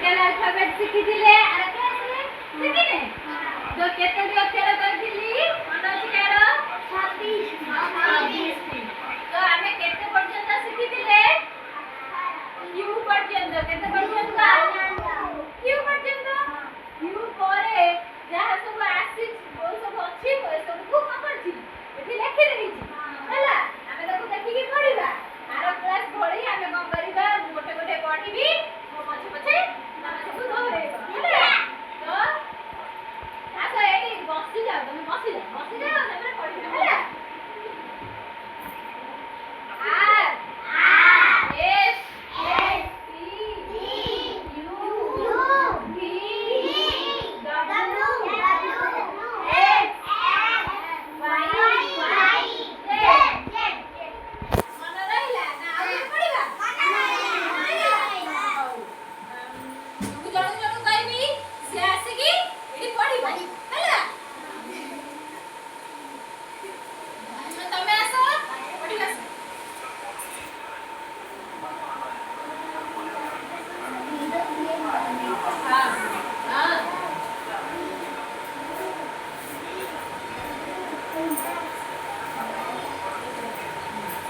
Capital alphabet ଶିଖିଥିଲେ ଆର କ୍ଲାସରେ ଶିଖିନେ ତ କେତୋଟି ଅକ୍ଷର କରିଥିଲି ମନେ ଅଛି କାହାର 26 ତ ଆମେ କେତେ ପର୍ଯ୍ୟନ୍ତ ଶିଖିଥିଲେ q ପର୍ଯ୍ୟନ୍ତ କେତେ ପର୍ଯ୍ୟନ୍ତ q ପର୍ଯ୍ୟନ୍ତ q ପରେ ଯାହା ସବୁ ଆସିଛି ଓ ସବୁ ଅଛି ଓ ସବୁକୁ କଣ କରିଛି ଏଠି ଲେଖି ଦେଇଛି ହେଲା ଆମେ ତାକୁ ଦେଖିକି ପଢିବା ଆର କ୍ଲାସ ଭଳି ଆମେ କଣ କରିବା ଗୋଟେ ଗୋଟେ ପଢିବି ମୋ ପଛେ ପଛେ ତମେ ସବୁ ଦୌଡେଇବ ହେଲା ତ ଆସ ଏଠି ବସି ଯାଅ ତମେ ବସି ଯାଅ ତାପରେ ପଢିବା ହେଲା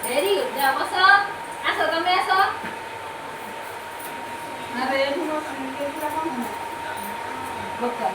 Very good. Ya, bos. Aso, kami aso. Nare, aku mau kita mana? Betul.